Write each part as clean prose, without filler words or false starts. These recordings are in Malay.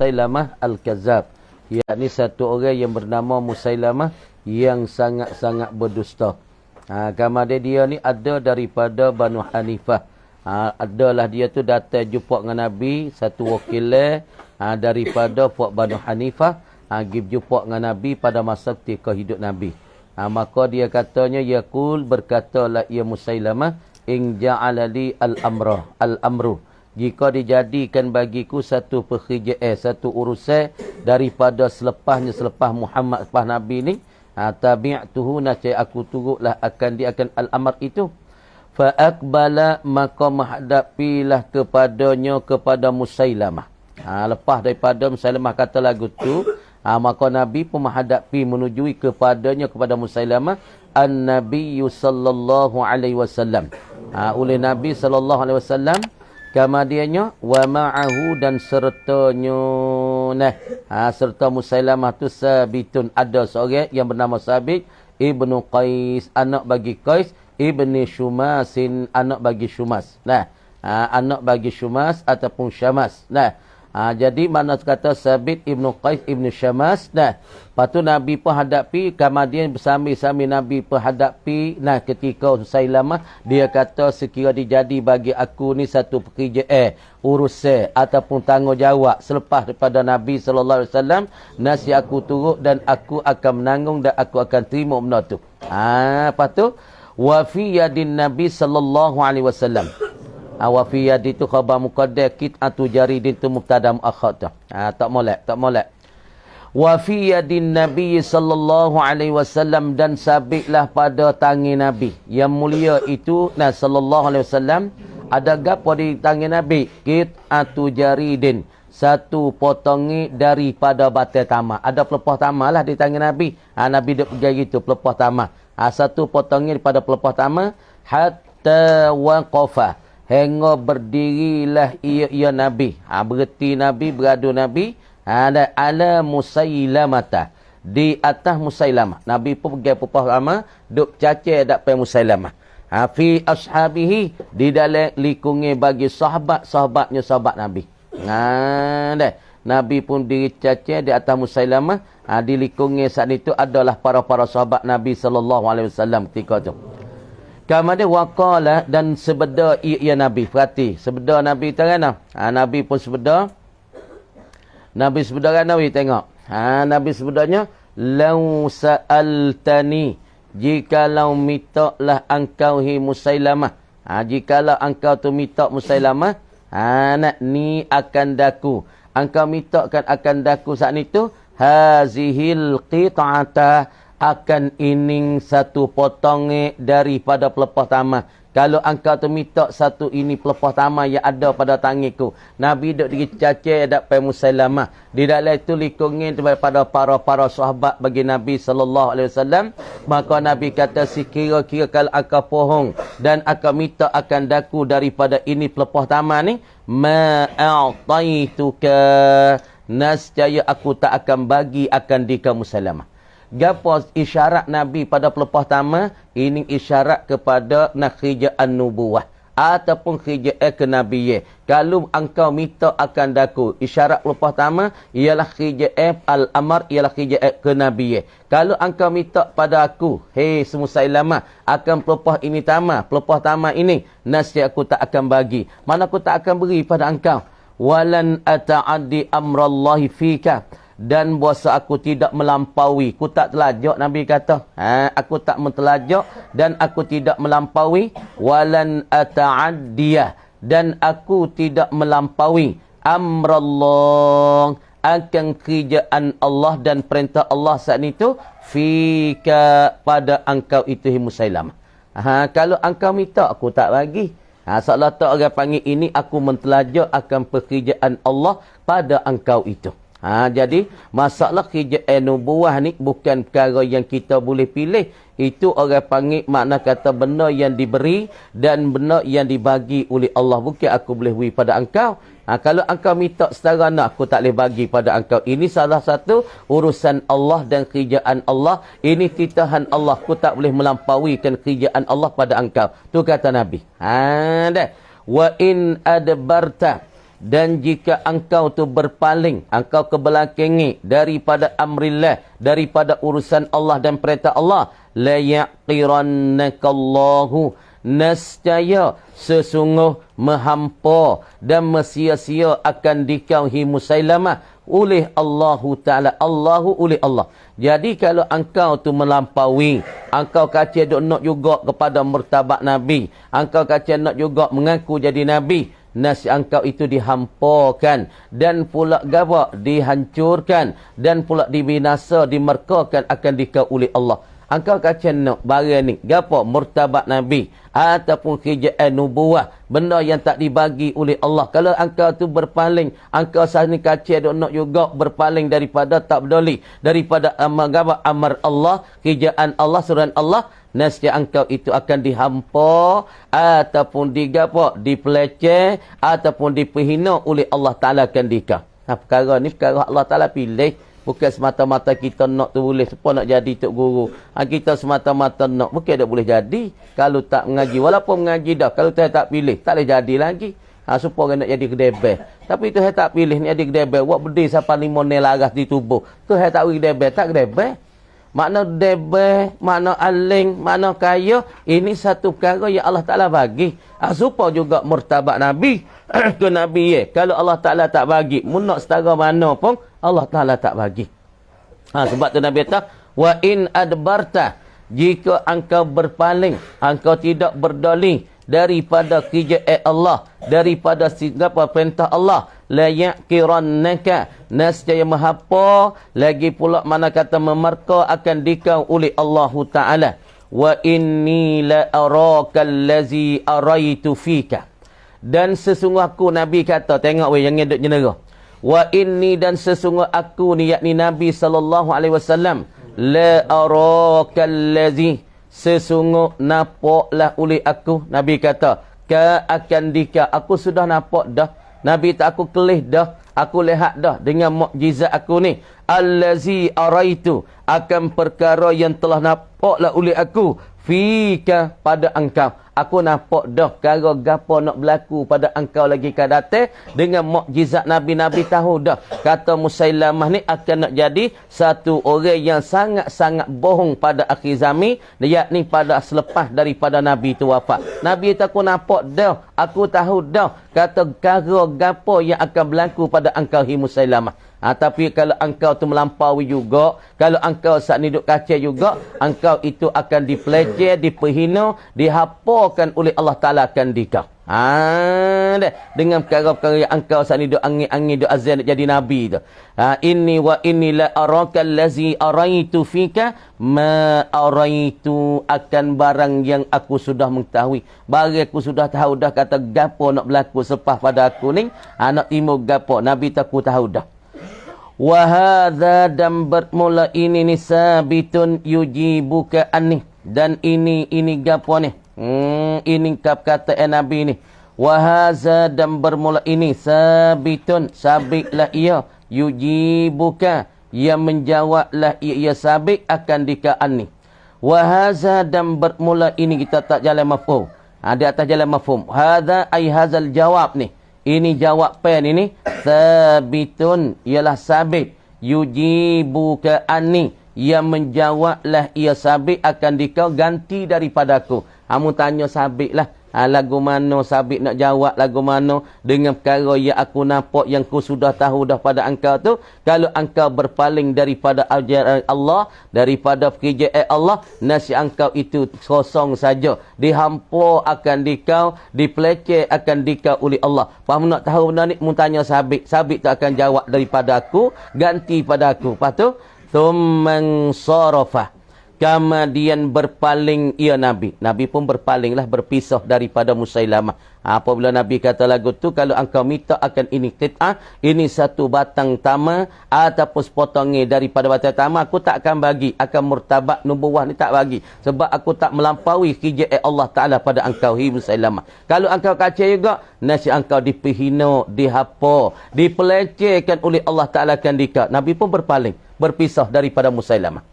Musailamah Al-Kazzab. Yakni satu orang yang bernama Musailamah yang sangat-sangat berdusta. Kemudian dia ni ada daripada Banu Hanifah. Adalah dia tu datang jumpa dengan Nabi, satu wakil daripada puak Banu Hanifah, pergi jumpa dengan Nabi pada masa ketika hidup Nabi. Maka dia katanya, yaqul, berkatalah ia Musailamah, in ja'alali al-amru, jika dijadikan bagiku satu pekerjaan, satu urusan daripada selepas Muhammad, selepas Nabi ni, tabi'tuhu, nasai aku turutlah akan dia akan al-amr itu. Fa aqbala, maka menghadapilah kepadanya, kepada Musailamah. Lepas daripada Musailamah kata lagu tu, maka Nabi pun menghadapi, menujui kepadanya, kepada Musailamah, an-Nabi sallallahu alaihi wasallam. Oleh Nabi sallallahu alaihi wasallam, kemudiannya wa ma'ahu, dan sertanya serta Musailamah tu Sabitun, ada seorang yang bernama Sabit ibnu Qais, anak bagi Qais ibni Shumasin, anak bagi Shumas. Anak bagi Shumas ataupun Syamas. Jadi mana kata Sabit ibnu Qais ibnu Syamas. Lepas tu Nabi pun hadapi, kemudian bersama-sama Nabi pun hadapi. Ketika Musailamah, dia kata sekira dijadi bagi aku ni satu pekerjaan, urusan ataupun tanggungjawab selepas daripada Nabi sallallahu alaihi wasallam, nasi aku turut dan aku akan menanggung dan aku akan terima benda tu. Lepas tu wa fi yadin Nabi sallallahu alaihi wasallam. Wa fi yadi tu khabar muqaddar, qit'atu jaridin tu mubtada muakhar tu. Tak molek. Wa fi yadin Nabi sallallahu alaihi wasallam, dan sabitlah pada tangan Nabi yang mulia itu, sallallahu alaihi wasallam, ada gapo di tangan Nabi? Qit'atu jaridin, satu potongi daripada batai tamar. Ada pelepah tamar lah di tangan Nabi. Nabi dia pergi gitu, pelepah tamar. Satu potongi daripada pelepah tamar, hatta waqafa, hingga berdirilah ia Nabi. Berhenti Nabi, beradu Nabi, ala Musailamata, di atas Musailamah. Nabi pun pergi pelepah tamar, duk cacai dapat Musailamah. Fi ashabihi, di dalam likungi bagi sahabatnya sahabat Nabi. Nabi pun diri cacai di atas Musailamah. Di likungi saat itu adalah para sahabat Nabi sallallahu alaihi wasallam ketika tu. Kemudian waqala, dan sebeda ia Nabi. Perhati, sebeda Nabi terana. Nabi pun sebeda. Nabi sebeda kan Nabi, tengok. Nabi sebedanya, lau sa'altani, jikalau mintaklah engkau hi Musailamah. Jikalau engkau tu minta Musailamah, ni akan daku. Engkau mintakan akan daku saat itu, hazihil qit'ata, akan ining satu potong daripada pelepah tamar. Kalau engkau tu minta satu ini pelepah tamar yang ada pada tangiku. Nabi duk dicacai dapat Musailamah. Di dalam itu likungin daripada para sahabat bagi Nabi sallallahu alaihi wasallam. Maka Nabi kata, sekira-kira kalau engkau pohong dan engkau minta akan daku daripada ini pelepah tamar ni, ma'a'taituka, nascaya aku tak akan bagi akan dika Musailamah. Gapo isyarat Nabi pada pelepah tamar? Ini isyarat kepada khija'an nubuwah ataupun khija'an kenabiyyah. Kalau engkau minta akan daku, isyarat pelepah tamar ialah khija'an al-amr, ialah khija'an kenabiyyah. Kalau engkau minta pada aku, hei Musailamah, akan pelepah ini tamar, pelepah tamar ini, nasib aku tak akan bagi. Mana aku tak akan beri pada engkau. Walan ata'addi amrallahi fika, dan bahasa aku tidak melampaui, aku tak telajak, Nabi kata. Aku tak mentelajak dan aku tidak melampaui. Walan ata'addiyah, dan aku tidak melampaui amrallah, akan kerjaan Allah dan perintah Allah saat itu, fika, pada engkau itu Musailamah. Kalau engkau minta, aku tak bagi. Seolah tak orang panggil ini, aku mentelajak akan pekerjaan Allah pada engkau itu. Jadi masalah kerjaan nubuwah ni bukan perkara yang kita boleh pilih. Itu orang panggil makna kata benda yang diberi dan benda yang dibagi oleh Allah. Bukan aku boleh beri pada engkau. Kalau engkau minta setara nak, aku tak boleh bagi pada engkau. Ini salah satu urusan Allah dan kerjaan Allah. Ini titahan Allah. Aku tak boleh melampauikan kerjaan Allah pada engkau. Tu kata Nabi. Wa in adbarta, dan jika engkau tu berpaling, engkau kebelakangi daripada amrillah, daripada urusan Allah dan perintah Allah, la yaqirannakallahu, nescaya sesungguh menghampa dan mesia-sia akan dikau hi Musailamah oleh Allahu Ta'ala. Allahu oleh Allah. Jadi kalau engkau tu melampaui, engkau kata dok nak juga kepada martabat Nabi, engkau kata nak juga mengaku jadi Nabi, nasi engkau itu dihampakan dan pula gawak dihancurkan dan pula dibinasa, dimerkakan akan dikau oleh Allah. Engkau kata nak barang ni gapo martabat Nabi ataupun kerajaan nubuah, benda yang tak dibagi oleh Allah. Kalau engkau tu berpaling, engkau sahni kacau dok nak juga berpaling daripada tak peduli, daripada amar Allah, kerajaan Allah, suruhan Allah, nescaya engkau itu akan dihampa ataupun digapo, dipeleceh ataupun dipehina oleh Allah Taala akan dika. Nah, perkara ni perkara Allah Taala pilih. Bukan semata-mata kita nak tu boleh siapa nak jadi tok guru. Kita semata-mata nak, bukan tak boleh jadi. Kalau tak mengaji, walaupun mengaji dah, kalau Tuhan tak pilih, tak boleh jadi lagi. Supaya nak jadi kedebel. Tapi Tuhan tak pilih ni jadi kedebel. Buat berdiri sampai 5 nil laras di tubuh. Tuhan tak boleh kedebel, tak kedebel. Makna debel, makna aling, makna kaya, ini satu perkara yang Allah Ta'ala bagi. Supaya juga martabat Nabi ke Nabi kalau Allah Ta'ala tak bagi, munak setara mana pun Allah Ta'ala tak bagi. Sebab tu Nabi kata, wa in adbarta, jika engkau berpaling, engkau tidak berdoli daripada kerajaan Allah, daripada segala perintah Allah, la yaqirannaka, nescaya mahapa lagi pula mana kata memarka akan dikau oleh Allah Ta'ala. Wa inni la araka allazi araitu fika, dan sesungguh aku, Nabi kata, tengok weh jangan duk jenera, wa inni, dan sesungguh aku ni, yakni Nabi SAW, la araka allazi, sesungguh nampaklah oleh aku, Nabi kata, ka akan dika, aku sudah nampak dah, Nabi tak aku kelih dah, aku lihat dah dengan mukjizat aku ni, allazi araitu, akan perkara yang telah nampaklah oleh aku, fika, pada engkau. Aku nampak dah perkara gapo nak berlaku pada engkau lagi ke datang, dengan mukjizat Nabi-Nabi tahu dah. Kata Musailamah ni akan nak jadi satu orang yang sangat-sangat bohong pada akhir zaman, yakni pada selepas daripada Nabi tu wafat. Nabi tak aku nampak dah, aku tahu dah kata perkara gapo yang akan berlaku pada engkau hi Musailamah. Tapi kalau engkau tu melampaui juga, kalau engkau saat ni duk kacau juga, engkau itu akan dipeleceh, dipehina, dihapakan oleh Allah Ta'ala akan dikau. Dengan perkara-perkara yang engkau saat ni duk angin-angin, duk azan, duk jadi Nabi tu. Inni wa inni la araka allazi araitu fika ma araitu, akan barang yang aku sudah mengetahui. Barang aku sudah tahu dah kata gapo nak berlaku selepas pada aku ni. Nak timbul gapo, Nabi tak aku tahu dah. Wahadha, dan bermula ini ni sabitun yujibuka anni, dan ini gapo ni, ini kata Nabi ni. Wahadha, dan bermula ini sabitun, sabitlah ia, yujibuka, yang menjawablah ia sabit akan dika anni. Wahadha, dan bermula ini, kita tak jalan mafhum, di atas jalan mafhum. Hadha ay hazal jawab ni, ini jawab pen ini, sabitun, ialah sabit, yujibuka anni, yang menjawablah ia sabit akan dikau ganti daripada aku. Kamu tanya sabit lah, lagu mana sabit nak jawab lagu mana dengan perkara yang aku nampak, yang ku sudah tahu dah pada engkau tu. Kalau engkau berpaling daripada ajaran Allah, daripada kerajaan Allah, nasi engkau itu kosong saja, dihampa akan dikau, dipeleceh akan dikau oleh Allah. Faham nak tahu benda ni, mu tanya sabit, sabit tu akan jawab daripada aku, ganti pada aku. Lepas tu thumman sarafa, kemudian berpaling ia Nabi. Nabi pun berpalinglah, berpisah daripada Musailamah. Apabila Nabi kata lagu tu, kalau engkau minta akan ini qit'ah, ini satu batang tama ataupun sepotongnya daripada batang tama, aku tak akan bagi, akan murtabat nubuwah ni tak bagi. Sebab aku tak melampaui kerajaan Allah Ta'ala pada engkau hi Musailamah. Kalau engkau kacau juga, nasi engkau dipihina, dihapa, dipelecehkan oleh Allah Ta'ala kan dika. Nabi pun berpaling, berpisah daripada Musailamah.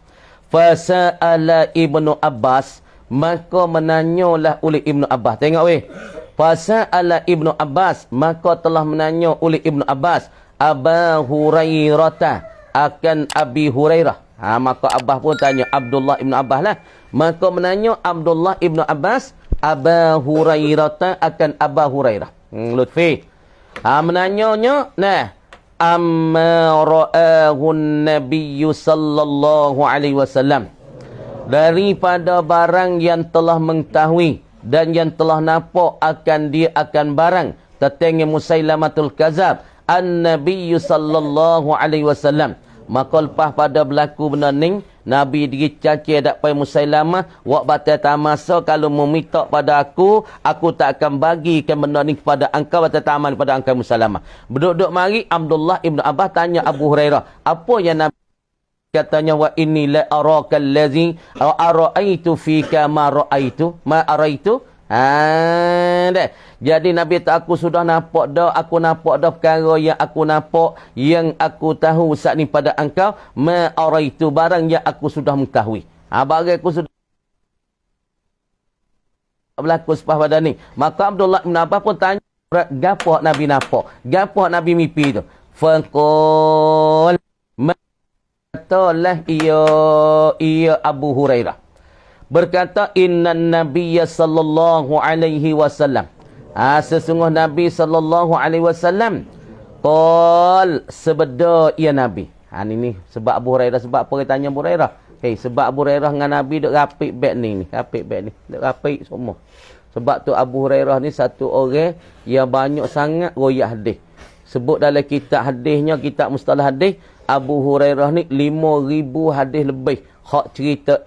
Fasa'ala Ibnu Abbas, maka menanyalah oleh Ibnu Abbas. Tengok weh. Fasa'ala Ibnu Abbas, maka telah menanya oleh Ibnu Abbas Aba Hurairah akan Abi Hurairah. Maka Abbas pun tanya Abdullah Ibnu Abbas lah. Maka menanya Abdullah Ibnu Abbas Aba Hurairah akan Aba Hurairah. Lutfi. Menanyanya, nah, amma ra'ahu Nabi sallallahu alaihi wasallam, daripada barang yang telah mengetahui dan yang telah nampak akan dia akan barang tetangga Musailamatul Kazab an-Nabi sallallahu alaihi wasallam. Maka lepas pada berlaku benda ni, Nabi dicaci dak pai Musailamah, wak batal tamasa kalau meminta pada aku tak akan bagikan benda ni kepada engkau batal taman pada engkau Musailamah. Berduk-duk mari Abdullah Ibnu Abbas tanya Abu Hurairah, apa yang Nabi katanya, wa inni la araka allazi araitu fika ma araitu. Jadi Nabi tak, aku sudah nampak dah, aku nampak dah perkara yang aku nampak, yang aku tahu saat ni pada engkau, ma araitu, barang yang aku sudah mengetahui. Barang aku sudah berlaku sepah pada ni. Maka Abdullah bin Abbas pun tanya, gapo Nabi nampak, gapo Nabi mimpi tu. Faqal, katalah ia Abu Hurairah berkata, innan nabiyya sallallahu alaihi wasallam, sesungguh Nabi sallallahu alaihi wasallam, qal, sebeda ia Nabi. Ini sebab Abu Hurairah, sebab apa kita tanya Abu Hurairah? Sebab Abu Hurairah dengan Nabi duk rapik beg ni, rapik beg ni, duk rapik semua. Sebab tu Abu Hurairah ni satu orang yang banyak sangat royak hadis. Sebut dalam kitab hadisnya, kitab mustalah hadis, Abu Hurairah ni 5,000 hadis lebih hak cerita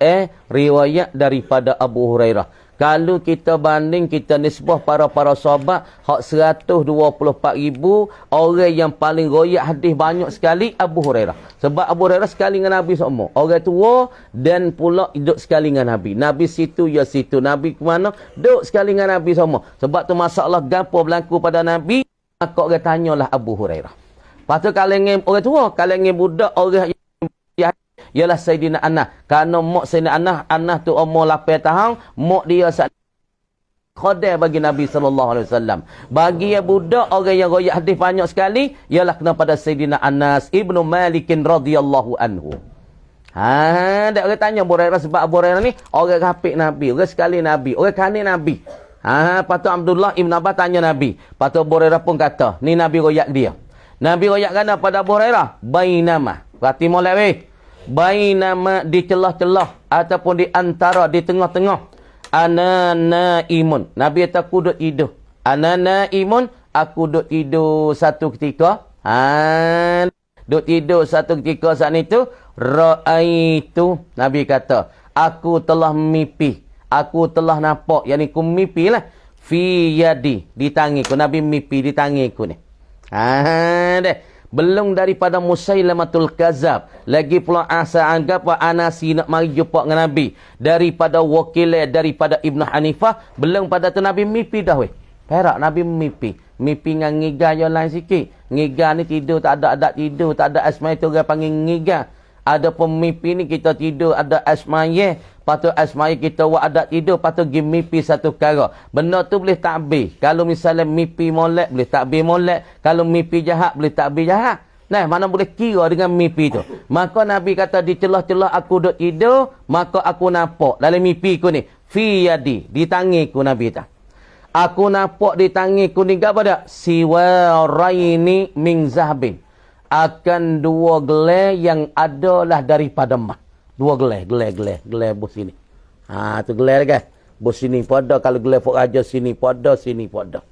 riwayat daripada Abu Hurairah. Kalau kita banding, kita nisbah para sahabat, hak 124,000 orang yang paling royak hadis banyak sekali Abu Hurairah. Sebab Abu Hurairah sekali dengan Nabi semua. Orang tua dan pula hidup sekali dengan Nabi. Nabi situ ya situ. Nabi ke mana? Duduk sekali dengan Nabi semua. Sebab tu masalah gapo berlaku pada Nabi, maka orang tanyalah Abu Hurairah. Lepas tu kalangan orang tua, kalangan budak, orang yang ialah Sayyidina Anas. Kerana mak Sayyidina Anas tu umur 8 tahun, mak dia saat khadir bagi Nabi SAW. Bagi yang budak, orang yang royak hadis banyak sekali, ialah kena pada Sayyidina Anas Ibnu Malik radhiyallahu anhu. Tak orang tanya Abu Hurairah, sebab Abu Hurairah ni orang hafid Nabi, orang sekali Nabi, orang kanin Nabi. Lepas tu Abdullah Ibn Abbas tanya Nabi. Lepas tu Abu Hurairah pun kata, ni Nabi royak dia. Nabi royak kena pada Abu Hurairah, bainama. Berarti molek weh. Bainama, di celah-celah ataupun di antara, di tengah-tengah. Ana naimun. Nabi kata aku duduk tidur. Ana naimun, aku duduk tidur satu ketika. Duduk tidur satu ketika saat itu. Ra'aitu. Nabi kata, aku telah mimpi. Aku telah nampak. Yang ni aku mimpi lah. Fi yadi. Di tangiku. Nabi mimpi di tangiku ni. Belum daripada Musailamatul Kazab. Lagi pula asa anggap Anasi nak mari jumpa dengan Nabi. Daripada wakilnya, daripada Ibn Hanifah. Belum pada tu Nabi mimpi dah weh. Perak Nabi mimpi. Mimpi dengan ngiga yang lain sikit. Ngiga ni tidur tak ada adat tidur. Tak ada asma itu orang panggil ngiga. Ada pemimpi ni kita tidur ada asmaya. Lepas tu asmaya kita buat adat tidur. Lepas tu pergi mimpi satu perkara. Benda tu boleh takbir. Kalau misalnya mimpi molek, boleh takbir molek. Kalau mimpi jahat, boleh takbir jahat. Nah, mana boleh kira dengan mimpi tu. Maka Nabi kata di celah-celah aku duduk tidur. Maka aku nampak dalam mimpi ku ni. Fi yadi. Di tangiku Nabi kata. Aku nampak di tangiku ni apa dah? Siwaraini min zahbin. Akan dua gelar yang adalah daripada emas. Dua gelar bos sini. Tu gelar kan. Bos sini pada, kalau gelar Fok Raja sini pada, sini pada.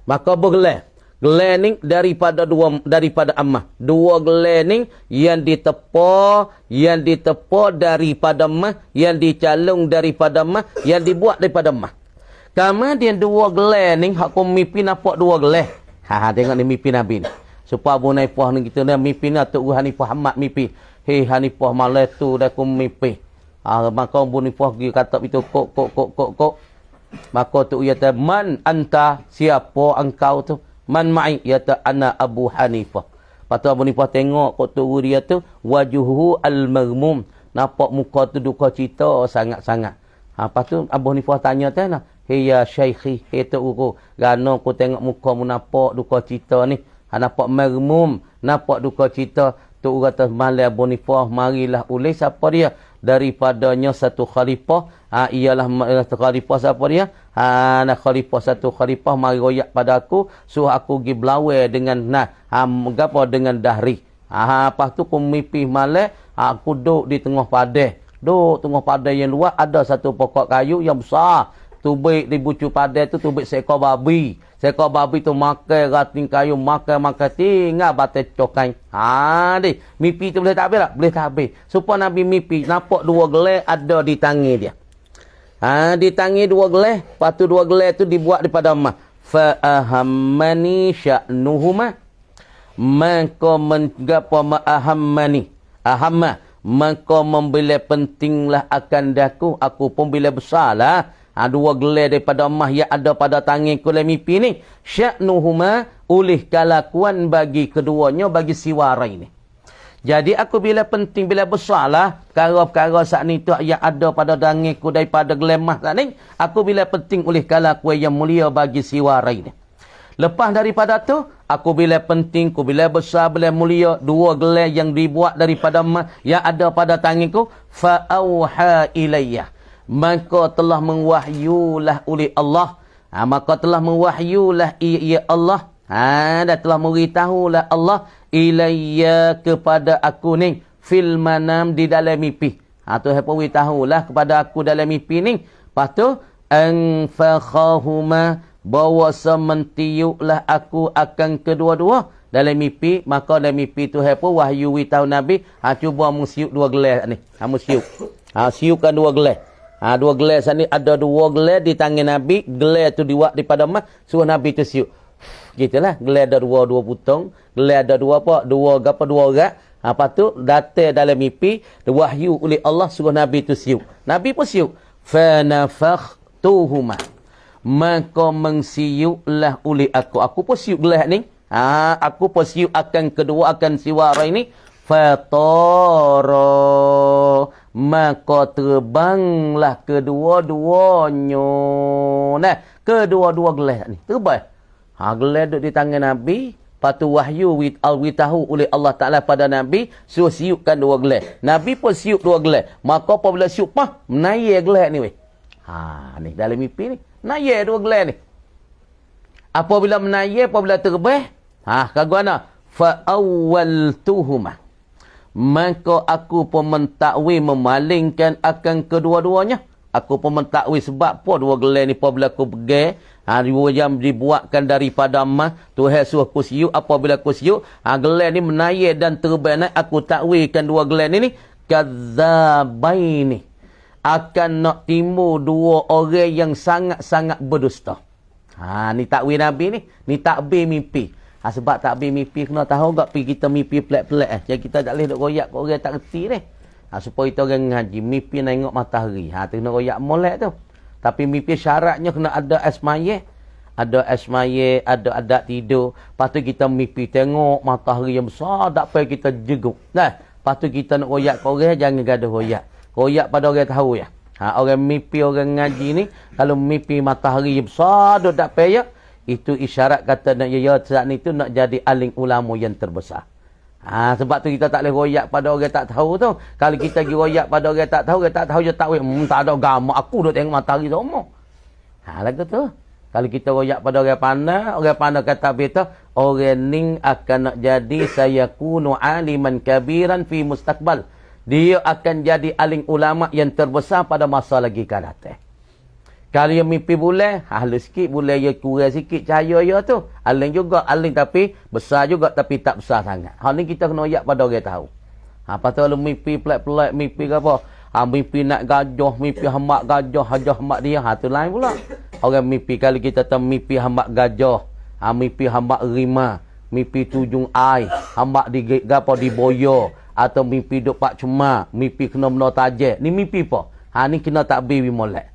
Maka bergelar. Gelar ni daripada emas. Dua gelar ni yang ditepa daripada emas, yang dicalung daripada emas, yang dibuat daripada emas. Kemudian dua gelar ni, aku mimpi nampak dua gelar. Tengok ni mimpi Nabi ni. Supaya Abu Hanifah ni kita ni mimpi ni Atuk Hanifah Ahmad mimpi. Hei Hanifah malam tu dah aku mimpi. Maka Abu Hanifah pergi kata itu kok. Maka tu ia kata, man anta, siapa engkau tu? Man ma'i, ia kata ana Abu Hanifah. Lepas tu Abu Hanifah tengok kok tu dia tu, wajuhu al-maghmum. Nampak muka tu duka cita sangat-sangat. Lepas tu Abu Hanifah tanya, Hiya syaikhi, hei tok guru. Gano aku tengok muka mu nampak duka cita ni. Nampak mermum, nampak duka cita. Tok kata Malai Bonifah, marilah oleh siapa dia? Daripadanya satu khalifah. Ialah satu khalifah siapa dia? Nak khalifah satu khalifah mari royak pada aku. Suruh aku pergi belawai dengan dengan dahri. Lepas tu aku mimpi Malai. Aku duduk di tengah padai. Duduk tengah padai yang luar. Ada satu pokok kayu yang besar. Tubik di bucu padai tu tubik seekor babi. Seekor babi tu makan rating kayu. Makan tinggal batai cokai. Mimpi tu boleh tak habis tak? Boleh tak habis. Supaya Nabi mimpi. Nampak dua gelar ada di tangan dia. Di tangan dua gelar. Lepas tu dua gelar tu dibuat daripada emas. Fa'ahammani sya'nuhuma. Maka menggapa ma'ahammani. Ahamma. Maka membela pentinglah akan daku. Aku pun bila besarlah. Dua gelar daripada emas yang ada pada tangan kulit mimpi ni. Sya'nuhuma. Oleh kelakuan bagi keduanya. Bagi siwara ini. Jadi aku bila penting, bila besarlah. Perkara-perkara saat ni tu yang ada pada tanganku daripada gelar emas saat ni. Aku bila penting oleh kelakuan yang mulia bagi siwara ini. Lepas daripada tu. Aku bila penting, aku bila besar, bila mulia. Dua gelar yang dibuat daripada emas yang ada pada tanganku. Fa'auha ilayyah. Maka telah mengwahyulah oleh Allah. Maka telah mengwahyulah ia Allah. Dan telah memberitahulah Allah. Ilayya kepada aku ni. Fil manam di dalam mimpi. Tu saya beritahulah kepada aku dalam mimpi ni. Lepas tu. Anfakhahuma. Bahawa sementiuklah aku akan kedua-dua. Dalam mimpi. Maka dalam mimpi tu saya pun wahyu beritahu Nabi. Cuba mu siuk dua gelar ni. Mu siuk. Siukkan dua gelar. Dua gelar sana ada dua gelar di tangan Nabi. Gelar tu dibuat daripada emas. Suruh Nabi tu siuk. Gitulah. Gelar ada dua putong. Gelar ada dua apa? Dua orang. Lepas tu datang dalam mimpi. Wahyu oleh Allah suruh Nabi tu siuk. Nabi pun siuk. Fanafakhtuhuma. Maka mengsiuklah oleh aku. Aku pun siuk gelar ni. Aku pun siuk akan kedua akan siwara ini. Fatara. Maka terbanglah kedua-duanya. Nah, kedua-dua gelar ni. Terbang. Gelar duduk di tangan Nabi. Lepas tu wahyu al-witahu oleh Allah Ta'ala pada Nabi. Suruh siupkan dua gelar. Nabi pun siup dua gelar. Maka apabila siup, menayar gelar ni weh. Ni dalam mimpi ni. Menayar dua gelar ni. Apabila menayar, apabila terbang. Kagana? Fa'awwaltuhumah. Maka aku pun mentakwi memalingkan akan kedua-duanya. Aku pun mentakwi sebab apa dua gelar ni apabila aku pegang. Dua jam dibuatkan daripada emas. Tuhan suruh aku siuk. Apabila aku siuk. Gelar ni menayar dan terbang. Aku takwikan dua gelar ni. Kadzabaini. Akan nak timbul dua orang yang sangat-sangat berdusta. Ni takwi Nabi ni. Ni takbir mimpi. Sebab takbir mimpi kena tahu tak pergi kita mimpi pelik-pelik. Jadi kita tak boleh duk royak ke orang tak reti ni. Supaya kita orang ngaji. Mimpi tengok matahari. Tu kena royak molek tu. Tapi mimpi syaratnya kena ada asmayeh. Ada asmayeh, ada adat tidur. Lepas tu kita mimpi tengok matahari yang besar. Tak payah kita jeguk. Lepas tu kita nak royak ke orang, jangan gaduh royak. Royak pada orang tahu ya. Orang mimpi, orang ngaji ni. Kalau mimpi matahari yang besar, tak payah. Itu isyarat kata nak saat ni tu nak jadi alim ulama yang terbesar. Sebab tu kita tak boleh royak pada orang tak tahu tu. Kalau kita pergi royak pada orang tak tahu je tak boleh. Tak ada agama aku duk tengok matahari semua. Lagu tu. Kalau kita royak pada orang pandai kata betul, orang ni akan nak jadi sayakunu aliman kabiran fi mustaqbal. Dia akan jadi alim ulama yang terbesar pada masa lagi akan datang. Kalau yang mimpi bulan, halus sikit, bulan dia kurang sikit cahaya dia tu. Aling juga, aling tapi besar juga tapi tak besar sangat. Hal ni kita kena ayak pada orang tahu. Lepas tu kalau mimpi pelik-pelik, mimpi ke apa? Mimpi nak gajah, mimpi hambak gajah, hajah hambak dia. Tu lain pula. Orang mimpi, kalau kita tahu mimpi hambak gajah, mimpi hambak rima, mimpi tujung air, hambak di boyo, atau mimpi duk pak cuma, mimpi kena benda tajak. Ni mimpi apa? Ni kena takbir molek.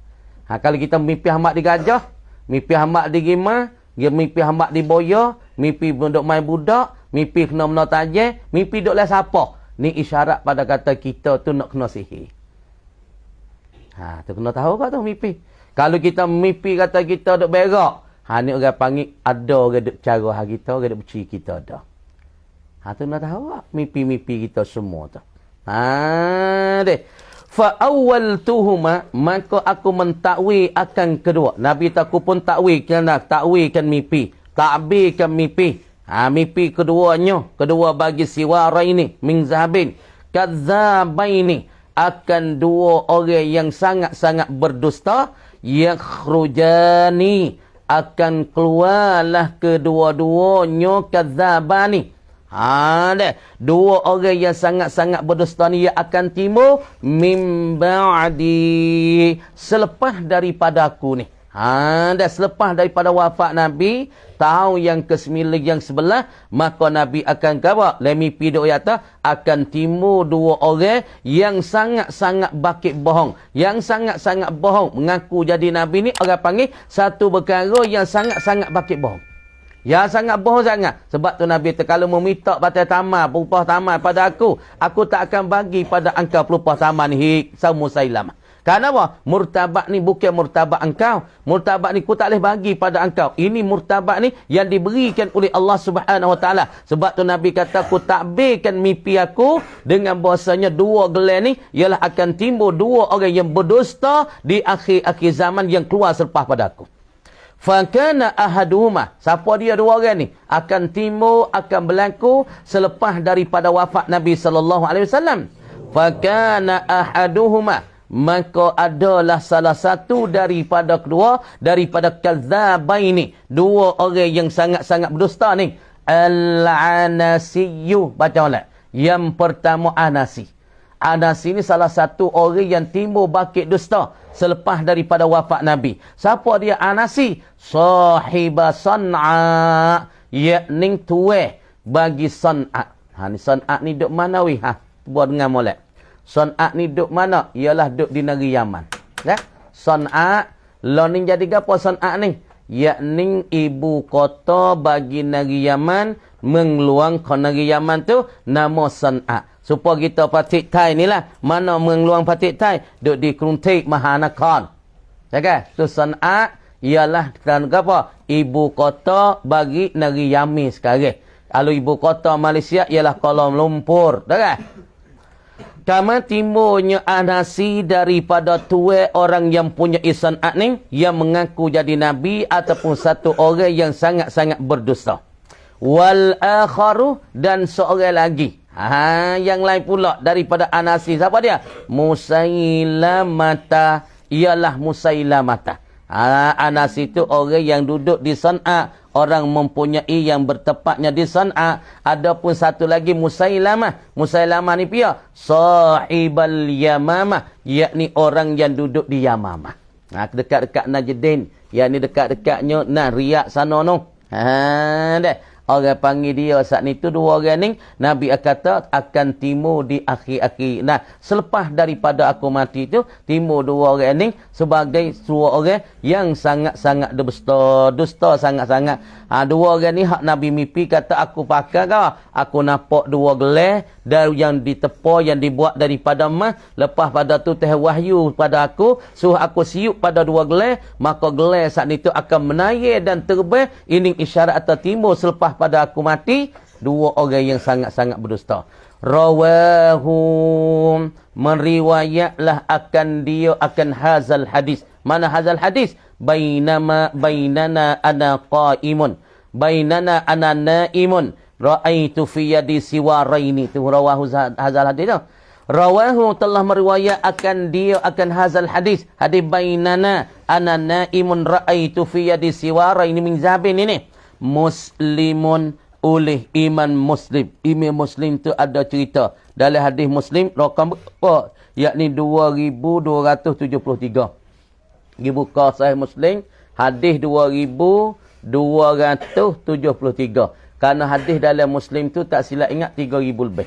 Kalau kita mimpi hambak di gajah, mimpi hambak di gima, mimpi hambak di boya, mimpi duk main budak, mimpi kena benda tajak, mimpi duk lah siapa. Ni isyarat pada kata kita tu nak kena sihir. Tu kena tahu ke tu mimpi. Kalau kita mimpi kata kita duk berak, ni orang panggil ada orang duk cara hak kita, orang duk beci kita dah. Tu nak tahu mimpi-mimpi kita semua tu. Deh. Fa awwaltuhuma, maka aku mentakwil akan kedua. Nabi taku pun takwilkan mimpi, ta'birkan mimpi. Mimpi keduanya, kedua bagi siwara ini min zahabin kadzabaini, akan dua orang yang sangat-sangat berdusta, yakhrujani, akan keluarlah kedua-duanya kadzabani. Dua orang yang sangat-sangat berdusta ni akan timbul min ba'di, selepas daripada aku ni. Selepas daripada wafat Nabi, tahun yang ke-9 yang sebelah, maka Nabi akan kata, mimpi duk kata, akan timbul dua orang yang sangat-sangat bakit bohong. Yang sangat-sangat bohong. Mengaku jadi Nabi ni, orang panggil satu perkara yang sangat-sangat bakit bohong. Ya, sangat bohong sangat. Sebab tu Nabi kata, kalau meminta batal taman, pelupah taman pada aku tak akan bagi pada engkau pelupah taman ni, Musailamah. Kenapa? Murtabak ni bukan murtabak engkau. Murtabak ni aku tak boleh bagi pada engkau. Ini murtabak ni yang diberikan oleh Allah Subhanahu Wa Taala. Sebab tu Nabi kata, aku takbirkan mimpi aku dengan bahasanya dua gelar ni ialah akan timbul dua orang yang berdusta di akhir-akhir zaman yang keluar selepas pada aku. Fakana ahaduhuma, siapa dia dua orang ni? Akan timbul, akan berlaku selepas daripada wafat Nabi sallallahu alaihi wasallam. Fakana ahaduhuma, maka adalah salah satu daripada kedua, daripada kadzabaini, dua orang yang sangat-sangat berdusta ni. Al-Anasiyyu, baca oleh. Yang pertama Anasi. Anasi ni salah satu orang yang timbul bakit dusta selepas daripada wafat Nabi. Siapa dia Anasi? Sahiba San'a, yakni tuwe bagi San'a. Ni San'a ni duk mana weh? Buat dengar molek. San'a ni duk mana? Ialah duk di negeri Yaman. Ya? San'a, lo ni jadi apa San'a ni? Yakni ibu kota bagi negeri Yaman, mengeluang ke negeri Yaman tu nama San'a. Supaya kita Patik Thai ni lah. Mana mengeluang Patik Thai? Duk di Kruntik Mahanakhon. Ya, tu San'a ialah apa? Ibu kota bagi negeri Yaman sekarang. Kalau ibu kota Malaysia ialah Kuala Lumpur. Tak? Kama timbulnya Anasi daripada tua orang yang punya San'a ni, yang mengaku jadi Nabi ataupun satu orang yang sangat-sangat berdusta. Wal akharu, dan seorang lagi. Yang lain pula daripada Anasi. Siapa dia? Musailamah, ialah Musailamah. Anasi itu orang yang duduk di San'a, orang mempunyai yang bertepatnya di San'a. Adapun satu lagi Musailamah. Musailamah ni pia sahibal Yamamah, yakni orang yang duduk di Yamamah. Dekat-dekat Najdin, yakni dekat-dekatnya Riyadh sana no. Orang panggil dia saat ni tu dua orang ni, Nabi kata akan timbul di akhir-akhir. Selepas daripada aku mati tu, timbul dua orang ni sebagai dua orang yang sangat-sangat dusta sangat-sangat. Dua orang ni hak Nabi mimpi kata aku pakai kau. Aku nampak dua gelar dari yang ditepa, yang dibuat daripada emas. Lepas pada tu teh wahyu pada aku, suruh aku siup pada dua gelar, maka gelar saat itu akan menaik dan terbang. Ini isyarat atau timbul selepas pada aku mati dua orang yang sangat-sangat berdusta. Rawahu, meriwayatlah akan dia akan hazal hadis. Mana hazal hadis? Bainana ana qaimun, bainana ana naimun, ra'aitu fi yadi siwaraini. Tu rawahu hazal hadis tu. Rawahu, telah meriwayat akan dia akan hazal hadis. Hadis bainana ana naimun ra'aitu fi yadi siwaraini min zabin ini. Muslimun, oleh iman Muslim. Imam Muslim tu ada cerita dalam hadis Muslim rakam apa? Yakni 2273. Dibuka Sahih Muslim hadis 2273. Karena hadis dalam Muslim tu tak silap ingat 3000 lebih.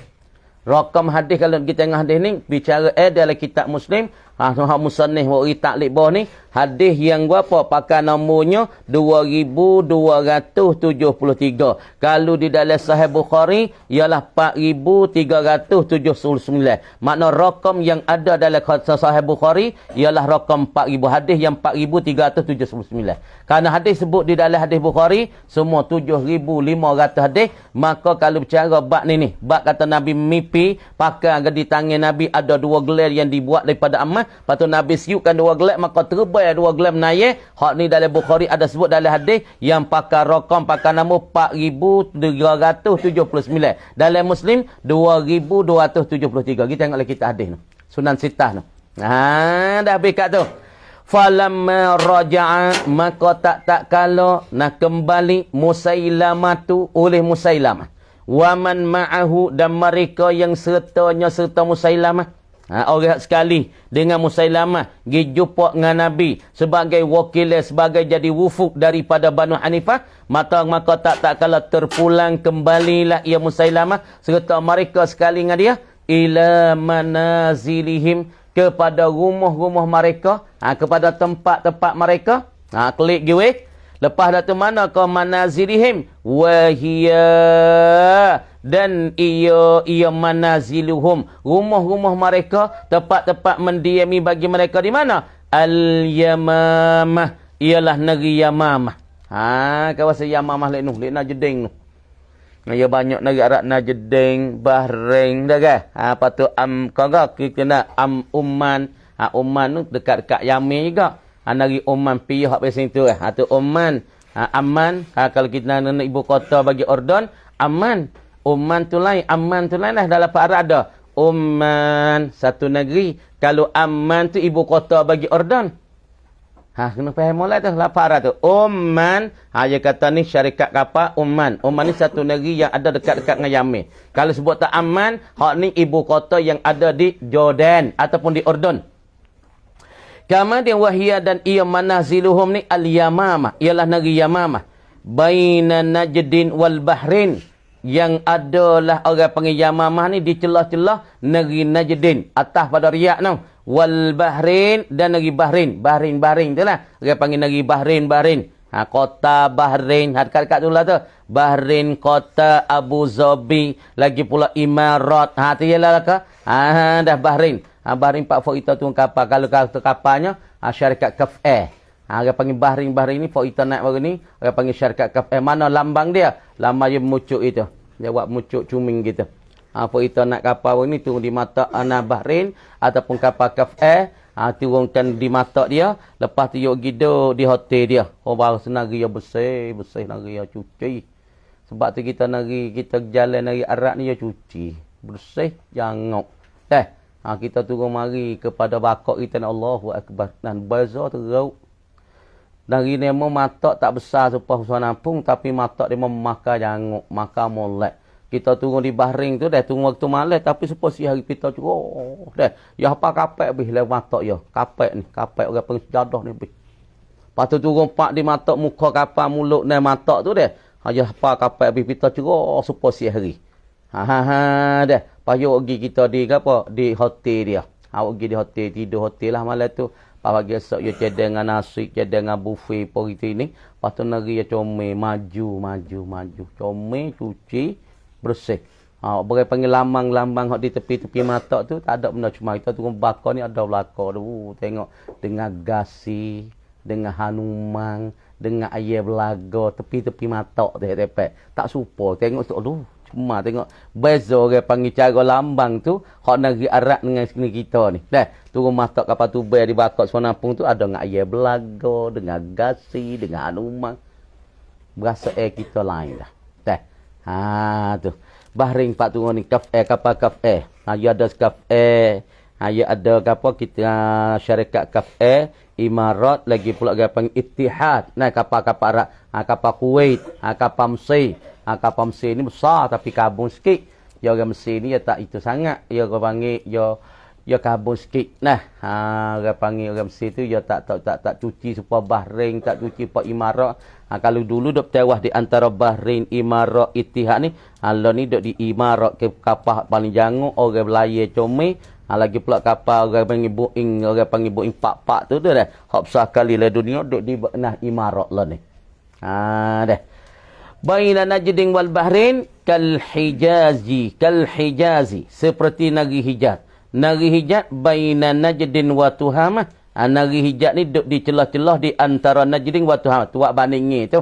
Rakam hadis kalau kita tengok hadis ni bicara dalam kitab Muslim hak musannif bagi taklid bawah ni, hadis yang berapa? Pakai nombornya 2273. Kalau di dalam Sahih Bukhari ialah 4379. Makna rakam yang ada dalam Sahih Bukhari ialah rakam 4000. Hadis yang 4379. Kerana hadis sebut di dalam hadis Bukhari semua 7500 hadis, maka kalau bercara bab ni, bab kata Nabi mimpi pakai di tangan Nabi ada 2 gelar yang dibuat daripada emas. Lepas tu Nabi siupkan 2 gelar, maka terbaik 2 gelar menayar. Hak ni dalam Bukhari ada sebut dalam hadis yang pakai rakam, pakai nama 4379. Dalam Muslim 2273. Kita tengok lagi kita hadis tu. Sunan Sittah tu. Dah habis kat tu. Falamma raja'a, maka tak kala nak kembali Musailamah tu oleh Musailamah. Waman ma'ahu, dan mereka yang sertanya serta Musailamah. Orang sekali dengan Musailamah pergi jumpa dengan Nabi sebagai wakil, sebagai jadi wufuk daripada Banu Hanifah. Maka tak kala terpulang kembalilah ia Musailamah serta mereka sekali dengan dia ila manazilihim, kepada rumah-rumah mereka, kepada tempat-tempat mereka. Klik giwek. Lepas datu mana ke manazilihim? Wahia, dan ia manaziluhum, rumah-rumah mereka, tempat-tempat mendiami bagi mereka di mana? Al-Yamamah, ialah negeri Yamamah. Kawasan Yamamah lek Najdin tu. Ya banyak negeri Arab, Najdin, Bahrain dah kan. Apa tu kagak kita nak Umman. Umman tu dekat Yaman juga. Negeri Oman pihak pasal itu tu Oman. Amman, kalau kita nak ibu kota bagi Ordon, Amman. Oman tu lain, Amman tu lain lah. Dalam Arab ada Oman, satu negeri. Kalau Amman tu ibu kota bagi Ordon. Kena faham mulai tu. Lapar tu. Oman. Dia kata ni syarikat kapal Oman. Oman ni satu negeri yang ada dekat-dekat dengan Yaman. Kalau sebut tak Amman, hak ni ibu kota yang ada di Jordan ataupun di Ordon. Kemudian wahia, dan ia manaziluhum ni al-Yamamah, ialah negeri Yamamah. Baina Najdin wal Bahrain, yang adalah orang panggil Yamamah ni di celah-celah negeri Najdin, atas pada Riyadh tu. Wal Bahrain, dan negeri Bahrain. Bahrain tu lah. Orang panggil negeri Bahrain. Kota Bahrain. Dekat-dekat tu lah tu. Bahrain, kota Abu Zabi. Lagi pula Imarat. Tu ialah lah ke. Dah Bahrain. Bahrain Pak Fok kita tu kapal. Kalau kapalnya, syarikat Kaf Air. Orang panggil Bahrain ni. Fok kita naik baru ni. Orang panggil syarikat Kaf Air. Mana lambang dia? Lambang dia mucuk itu. Dia buat mucuk cuming gitu. Apa kita nak kapal ni turun di mata Bahrain ataupun kapal Kaf Air, turunkan di mata dia, lepas tu yuk gido di hotel dia. Baru senari dia bersih nari dia cuci. Sebab tu kita jalan nari Arab ni dia cuci, bersih, jangok. Kita turun mari kepada bakok kita, Allahu Akbar, dan bazar teruk. Nari ni memang mata tak besar supaya usah nampung, tapi mata dia memakan jangok, makan molek. Kita turun di Bahrain tu dah turun waktu malam, tapi seposi hari kita curah dah. Ya apa kapek habis le mata ya. Kapek orang pensejadah ni habis. Lepas tu turun pak di mata muka kapal mulut dan mata tu dah. Ya apa kapek habis kita curah seposi hari. Dah. Payo pergi kita di apa? Di hotel dia. Pergi di hotel, tidur hotel lah malam tu. Pagi esok ya cedek dengan nasi, cedek dengan buffet pagi tu ini. Lepas tu negeri ya comel, maju. Comel, cuci, bersih. Boleh panggil lambang-lambang di tepi-tepi mata tu, tak ada benda cuma kita turun bakar ni ada belakar tu. Tengok dengan gasi, dengan Hanuman, dengan ayah belaga tepi-tepi mata tu tepi. Tak supo tengok tu. Aduh, cuma tengok beza orang panggil cara lambang tu hak negeri Arab dengan negeri kita ni. Dah, turun mata kapal tu di bakar Suanampung tu ada dengan ayah belaga, dengan gasi, dengan Hanuman. Berasa kita lain dah. Tu. Bahrain Pak turun ni kapal Kaf Air. Ya ada Kaf Air. Ya ada kapal kita syarikat Kaf Air, Imarat, lagi pula panggil Ittihad. Kapal-kapal Arab. Kapal Kuwait, kapal Mesir. Kapal Mesir ni besar tapi kabung sikit. Ya orang Mesir ni ya tak itu sangat. Ya orang panggil ya kabung sikit. Orang panggil orang Mesir tu ya tak cuci supaya Bahrain, tak cuci supaya Imarat. Kalau dulu dok tewas di antara Bahrain, Imarat, Ittihad ni, Allah ni dok di Imarat ke kapal paling janguk, orang belayar comel, Lagi pula kapal orang panggil Boeing, orang panggil Boeing pak-pak tu dah. Hak besar kali lah dunia duk di nah imarat lah ni. Dah. Baina Najdin wal Bahrain kal Hijazi seperti negeri Hijaz. Negeri Hijaz baina Najdin wa Tuhamah. Negeri Hijaz ni duk di celah-celah di antara Najdin wa Tuhamah. Tuak bandingi tu.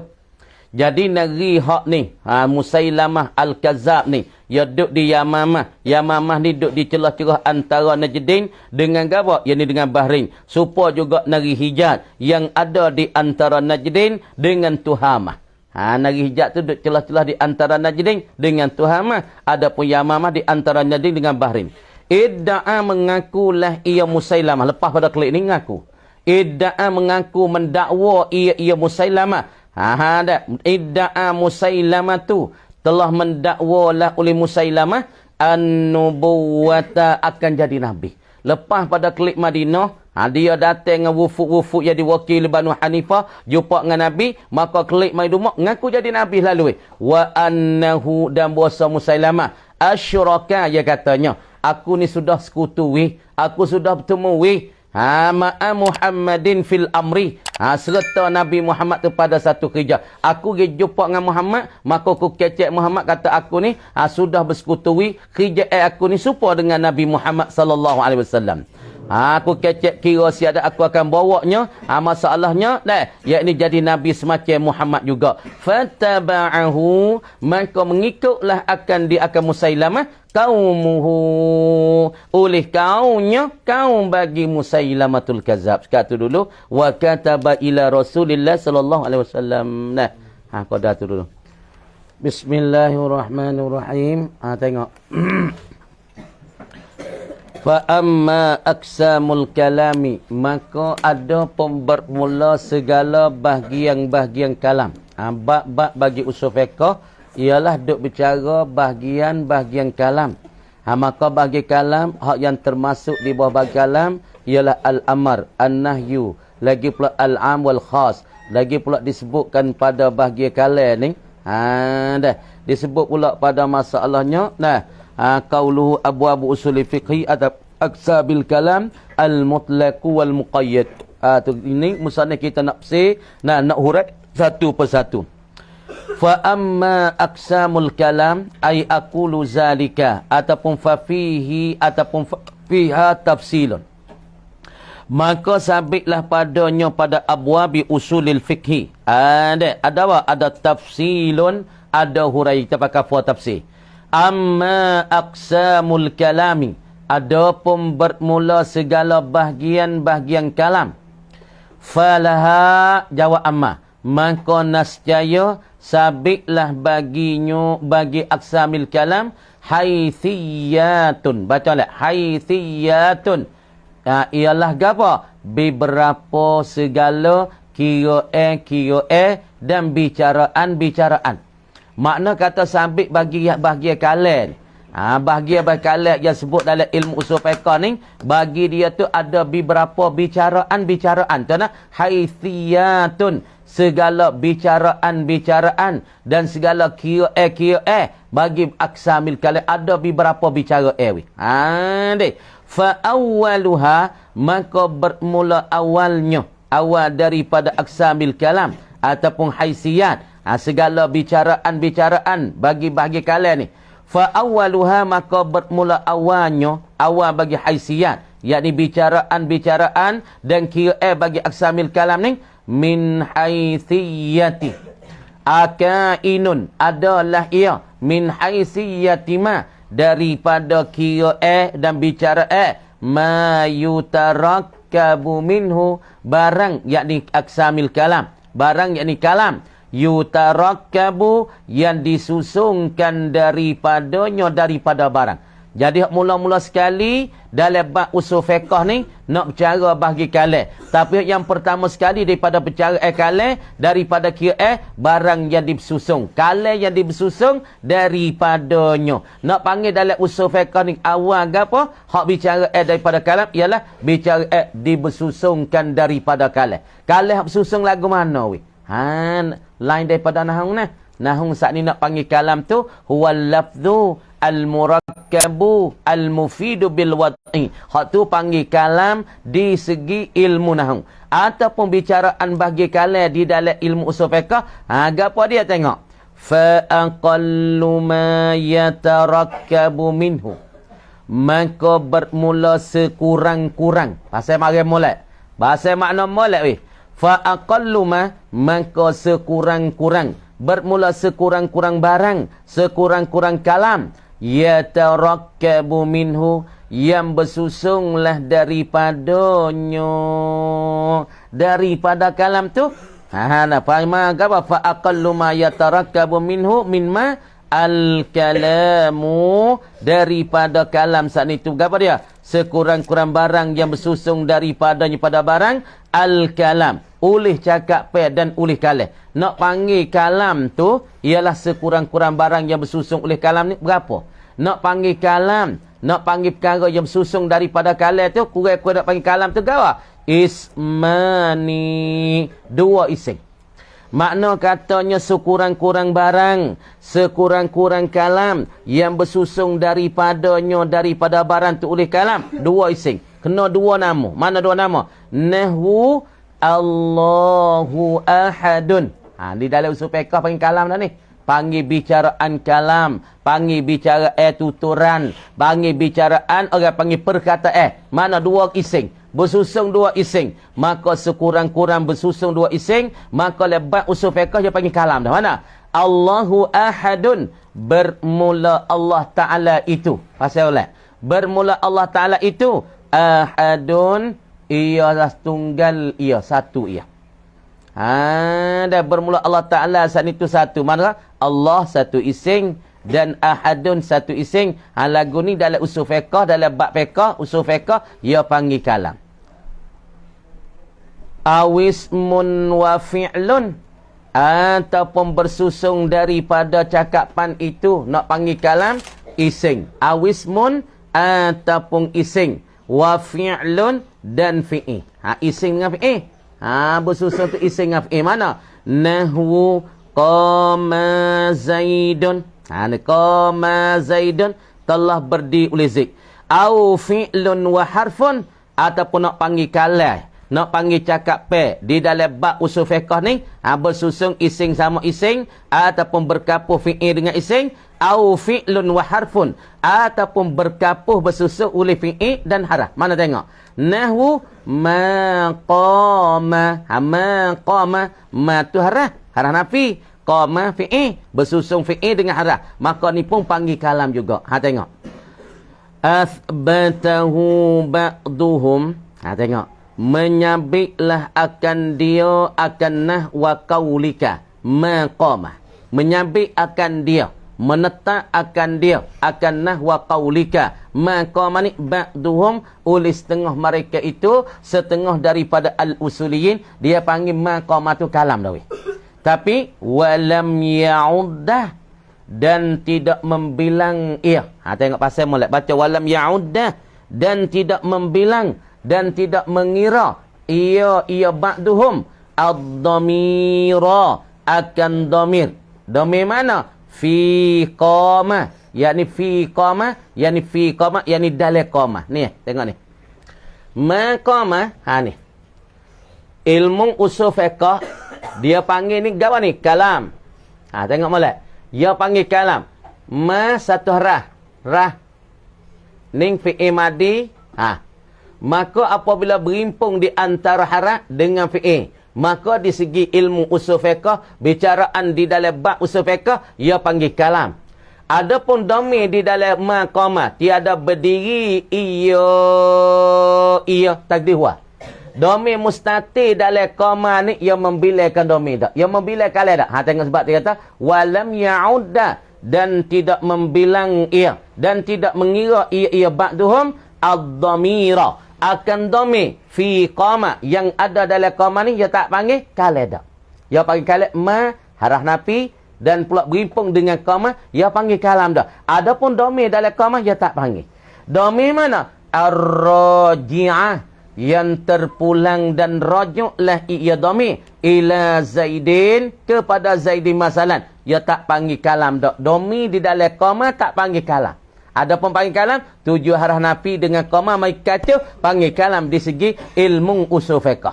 Jadi negeri hak ni, Musailamah Al-Kazzab ni, dia duduk di Yamamah. Yamamah ni duduk di celah-celah antara Najdin dengan apa? Yang ni dengan Bahrain. Supaya juga negeri Hijaz yang ada di antara Najdin dengan Tuhamah. Negeri Hijaz tu duduk celah-celah di antara Najdin dengan Tuhamah. Adapun Yamamah di antara Najdin dengan Bahrain. Idda'a mengakulah ia Musailamah. Lepas pada klik ni mengaku. Idda'a mengaku mendakwa ia Musailamah. Idda'a Musailamah tu telah mendakwalah oleh Musailamah an-nubuwata akan jadi nabi. Lepas pada klik Madinah, dia datang dengan wufuk-wufuk jadi wakil Banu Hanifah, jumpa dengan nabi, maka klik Madinah ngaku jadi nabi lalu. Wa annahu dan bahasa Musailamah asyraka, dia katanya, aku ni sudah sekutui, aku sudah bertemu ma'a Muhammadin fil amri. Serta Nabi Muhammad tu pada satu kerja. Aku pergi jumpa dengan Muhammad, maka aku kecek Muhammad kata aku ni sudah bersekutui kerja aku ni serupa dengan Nabi Muhammad sallallahu alaihi wasallam. Aku kecek kira siada aku akan bawanya. Masalahnya yakni jadi Nabi semacam Muhammad juga. Fataba'ahu, maka mengikutlah akan dia akan Musailamah kaumuhu, oleh kaumnya, kaum bagi Musailamatul Kazzab. Kata dulu wa kataba ila Rasulillah sallallahu alaihi wasallam. Kau dah tu dulu. Bismillahirrahmanirrahim. Tengok. Fa amma aqsamul kalami, maka ada bermula segala bahagian-bahagian kalam. Bab-bab bagi usul fiqh ialah duk bicara bahagian-bahagian kalam. Maka bagi kalam hak yang termasuk di bawah bagi kalam ialah al-amr, an-nahyu, lagi pula al-am wal khas, lagi pula disebutkan pada bahagian kalam ni. Dah disebut pula pada masalahnya. Qauluhu abwab usul fiqh adab aqsabil kalam al-mutlaq wal muqayyad. Ini musannaf kita nak nak hurai satu persatu. Fa amma aqsamul kalam ay aqulu zalika ataupun fa fihi ataupun fiha tafsilun. Maka sabitlah padanya pada abwabi usulil fiqh. Ada apa? Ada tafsilun, ada hurai kita pakai fa tafsir. Amma aqsamul kalami, adapun bermula segala bahagian-bahagian kalam. Falaha, jawab amma, maka nascaya sabitlah baginya bagi aqsamil kalam haithiyatun. Bacalah haithiyatun. Ialah apa? Beberapa segala kira dan bicaraan. Makna kata sabit bagi bahagian kalam. Bahagian kalam yang sebut dalam ilmu usul fiqh ni, bagi dia tu ada beberapa bicaraan. Tana haithiyatun, segala bicaraan dan segala kira bagi aksamil kalam ada beberapa bicara fa awwaluha, maka bermula awal daripada aksamil kalam ataupun haisiyat, segala bicaraan bagi kalam ni. Fa awwaluha, maka bermula awal bagi haisiyat, yakni bicaraan dan kira bagi aksamil kalam ni, min haithiyati akainun, adalah ia min haithiyati ma, daripada kira dan bicara ma yutarakkabu minhu, barang yakni aksamil kalam, barang yakni kalam, yutarakkabu yang disusungkan daripada barang. Jadi mula-mula sekali dalam bab usul fiqh ni nak bercara bahagi kalam, tapi yang pertama sekali daripada bercara kalam daripada kira barang yang disusun, kalam yang disusun daripadanya. Nak panggil dalam usul fiqh ni awal apa? Hak bicara daripada kalam ialah bicara dibersusunkan daripada kalam. Kalam bersusun lagu mana weh? Lain daripada nahung nah. Nahung saat ni nak panggil kalam tu huwal lafzu al-murakkab yatarakkabu al-mufidu bil wad'i. Hak tu panggil kalam di segi ilmu nahwu. Ataupun bicaraan bagi kalam di dalam ilmu usul fiqh. Gapo dia tengok? Fa aqallu ma yatarakkabu minhu. Maka bermula sekurang-kurang. Pasal mari molek. Bahasa makna molek weh. Fa aqallu ma, maka sekurang-kurang. Bermula sekurang-kurang barang, sekurang-kurang kalam. Yatarakkabu minhu, yang bersusunglah daripadanya. Daripada kalam tu. Nah, faham apa? Fa aqallu ma yatarakkabu minhu mimma al-kalamu, daripada kalam saat itu. Apa dia? Sekurang-kurang barang yang bersusung daripadanya pada barang al-kalam. Ulih cakap pe dan ulih kalam. Nak panggil kalam tu ialah sekurang-kurang barang yang bersusung oleh kalam ni berapa? Nak panggil kalam, nak panggil perkara yang bersusung daripada kalam tu, kurang-kurang nak panggil kalam tu gawa? Ismani, dua ising. Makna katanya sekurang-kurang barang, sekurang-kurang kalam yang bersusung daripadanya, daripada barang tu oleh kalam, dua ising. Kena dua nama. Mana dua nama? Nahwu Allahu ahadun. Di dalam usul fiqh panggil kalam dah ni. Panggil bicaraan kalam, panggil bicara tuturan, panggil bicaraan, orang panggil perkataan. Mana dua ising? Bersusung dua ising, maka sekurang-kurang bersusung dua ising, maka lebat usul fiqh dia panggil kalam dah. Mana? Allahu ahadun, bermula Allah Ta'ala itu. Pasal oleh bermula Allah Ta'ala itu. Ahadun, ialah tunggal, ia satu ia. Dan bermula Allah Ta'ala saat itu satu. Mana? Allah satu ising dan ahadun satu ising. Lagu ni dalam usul fiqh, dalam bab fiqh, usul fiqh, ia panggil kalam. Awismun wa fi'lun, ataupun bersusung daripada cakapan itu, nak panggil kalam, ising. Awismun ataupun ising. Wa fi'lun dan fi'i. Ising dengan fi'i. Bersusung tu ising dengan fi'i. Mana? Nahwu qama zaidun. Qama zaidun, telah berdiri oleh Zaid. Au fi'lun wa harfun, ataupun nak panggil kalam, nak panggil cakap pe di dalam bab usul fiqh ni, bersusung ising sama ising, ataupun berkapuh fi'il dengan ising. Au fi'lun wa harfun, ataupun berkapuh bersusung oleh fi'il dan harf. Mana tengok? Nahwu ma qama. Ma qama, ma tu harf nafi. Qama fi'i, bersusung fi'i dengan haraf. Maka ni pun panggil kalam juga. Tengok. Athbatahu ba'duhum. Tengok. Menyabitlah akan dia akan nahwa qaulika. Ma qama. Menyabit akan dia. Menetap akan dia akan nahwa qaulika. Ma qama ni ba'duhum, oleh setengah mereka itu, setengah daripada al-usuliyin, dia panggil ma qama tu kalam dah weh. Tapi walam ya'uddah, dan tidak membilang ia. Tengok pasal molek baca walam ya'uddah, dan tidak membilang dan tidak mengira ia ba'duhum ad-dhamira, akan dhamir. Dhamir mana? Fi qama, yakni fi qama, yakni fi qama, yakni dalil qama. Ni tengok ni. Ma qama, ni. Ilmu usul fiqh dia panggil ni apa ni? Kalam. Tengok molek. Dia panggil kalam. Ma satu rah. Ning fi'il madi. Maka apabila berimpung di antara haraf dengan fi'il, maka di segi ilmu usul fiqh, bicaraan di dalam bab usul fiqh, dia panggil kalam. Adapun dhamir di dalam ma qama, tiada berdiri ia takdir huwa. Dhamir mustatir dalam qama ni, ia membilangkan dhamir tak? Ia membilang kalam tak? Tengok sebab dia kata walam ya'udda, dan tidak membilang ia, dan tidak mengira ia ba'duhum ad-dhamira, akan dhamir fi qama, yang ada dalam qama ni, ia tak panggil kalam tak? Ia panggil kalam ma haraf nafi, dan pula berimpung dengan qama, ia panggil kalam dah. Adapun dhamir dalam qama, ia tak panggil. Dhamir mana? Ar-raji'ah, yang terpulang dan rajuklah ia dhamir ila Zaidin, kepada Zaidin masalan. Ia tak panggil kalam dak. Dhamir di dalam qama tak panggil kalam. Adapun panggil kalam, tujuh harah nafi dengan koma mai kata panggil kalam di segi ilmu usul fiqh.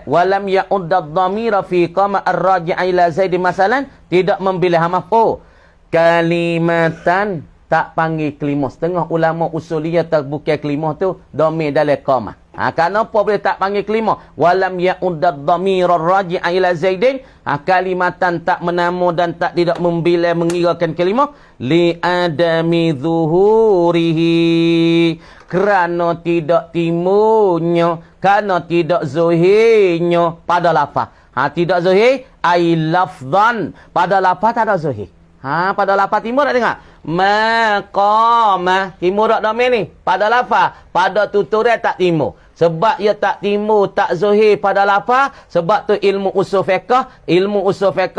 Walam ya'udda dhamira fi qama ar-raji'a ila Zaid masalan, tidak membilih maf'ul. Kalimatan tak panggil kelimah. Setengah ulama usuliyah tak bukan kelimah tu dhamir dalam qama. Kenapa boleh tak panggil kelimah? Walam ya'udda dhamira ar-raji'a ila Zaidin. Kalimatan tak menamu dan tak tidak membilih mengirakan kelimah li adami zuhurihi, kerana tidak timbulnya, kerana tidak zuhirnya pada lafaz. Tidak zuhir ai lafzan, pada lafaz tak ada zuhir. Pada lafaz timbul tak dengar? Maqama timbul tak domain ni? Pada lafaz, pada tuturan tak timbul. Sebab ia tak timbul, tak zuhir pada lafaz, sebab tu ilmu usul fiqh,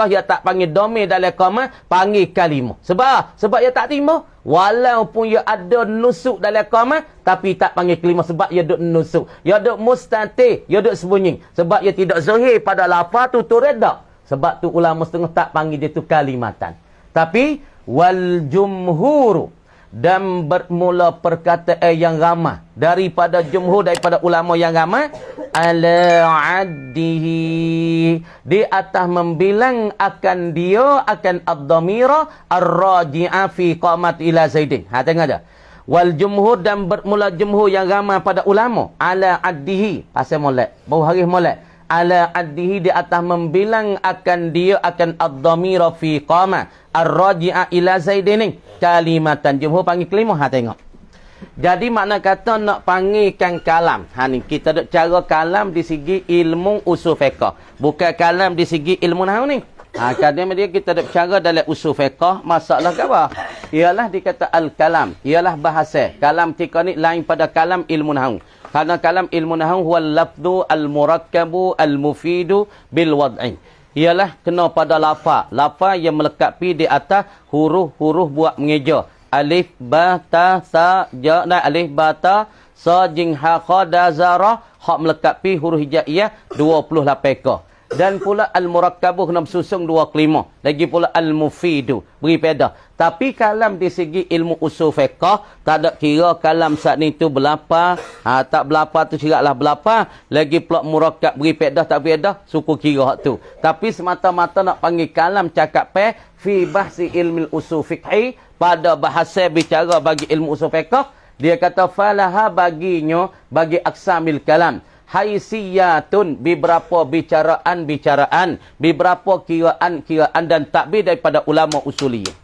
ia tak panggil domain dalam qama, panggil kalimah. Sebab ia tak timbul. Walaupun ia ada nusuk dalam qama, tapi tak panggil kalimah sebab ia duk nusuk. Ia duk mustatir, ia duk sembunyi. Sebab ia tidak zuhir pada lafaz tu tak. Sebab tu ulama setengah tak panggil dia tu kalimatan. Tapi wal jumhur, dan bermula perkataan yang ramai daripada jumhur, daripada ulama yang ramai, ala addihi, di atas membilang akan dia, akan ad-dhamira ar-raji'a fi qamat ila Zaidin. Tengok dah. Wal jumhur, dan bermula jumhur yang ramai pada ulama, ala addihi, pasal molek, bau harif molek, ala addihi, di atas membilang akan dia, akan ad-dhamira fi qamat ar-raji'a ila Zaidin, kalimatan. Jumhur panggil kelimah. Tengok. Jadi makna kata nak panggilkan kalam. Ni kita duk cara kalam di segi ilmu usul fiqh. Bukan kalam di segi ilmu nahwu ni. Kadang dia kita duk cara dalam usul fiqh, masalah ke apa? Ialah dikata al-kalam, ialah bahasa. Kalam tika ni lain pada kalam ilmu nahwu. Karena kalam ilmu nahwu huwa al-lafdhu al-murakkabu al-mufidu bil wad'i. Ialah kena pada lafaz. Lafaz yang melekapi di atas huruf-huruf buat mengeja. Alif, ba, ta, sa, ja, dan alif, ba, ta, sa, jing, ha, kha, da, zara. Hak melekapi huruf hijaiyah 28 ka. Dan pula al-murakkabuh kena bersusung 2 kelima. Lagi pula al-mufidu, beri pedah. Tapi kalam di segi ilmu usul fiqh, tak ada kira kalam saat ni tu berlapa, tak berlapa tu ciraklah berlapa. Lagi pula murakkab, beri pedah tak beri pedah, suku kira hak tu. Tapi semata-mata nak panggil kalam cakap fi bahsi ilmi usul fiqhi, pada bahasa bicara bagi ilmu usul fiqh, dia kata falaha baginya, bagi aksamil kalam, haisiyatun, beberapa bicaraan, beberapa kiraan dan takbir daripada ulama usuliyah.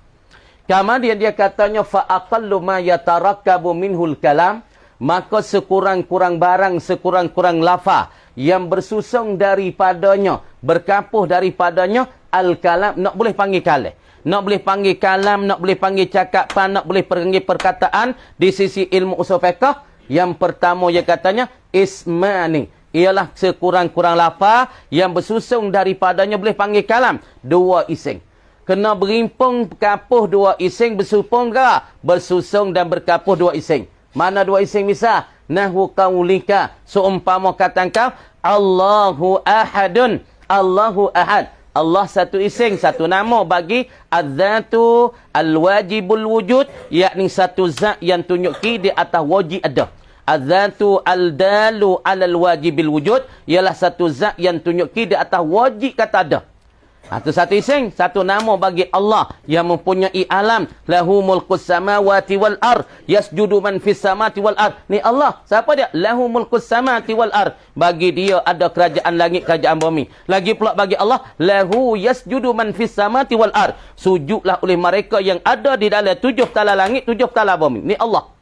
Kemudian dia katanya fa aqallu ma yatarakkabu minhul kalam, maka sekurang-kurang barang, sekurang-kurang lafaz yang bersusung daripadanya, berkapuh daripadanya al-kalam, nak boleh panggil kalam. Nak boleh panggil kalam, nak boleh panggil cakapan, nak boleh panggil perkataan di sisi ilmu usul fiqh. Yang pertama dia katanya ismani, ialah sekurang-kurang lafaz yang bersusung daripadanya boleh panggil kalam, 2 ising. Kena berimpung berkapuh 2 ising, bersupung ke? Bersusung dan berkapuh 2 ising. Mana 2 ising misal? Nahwu qaulika, seumpama kata engkau Allahu ahadun, Allahu ahad. Allah satu ising, satu nama bagi az-zatu al-wajibul wujud, yakni satu zat yang tunjuki di atas wajib ada. Az-zatu al-dalu alal wajibil wujud, ialah satu zat yang tunjuki di atas wajib kata ada. Itu satu ising, satu nama bagi Allah yang mempunyai alam. Lahu mulkus samawati wal ard, yasjudu man fis samawati wal ard. Ni Allah, siapa dia? Lahu mulkus samawati wal ard. Bagi dia ada kerajaan langit, kerajaan bumi. Lagi pula bagi Allah, lahu yasjudu man fis samawati wal ard. Sujudlah oleh mereka yang ada di dalam 7 tala langit, 7 tala bumi. Ni Allah.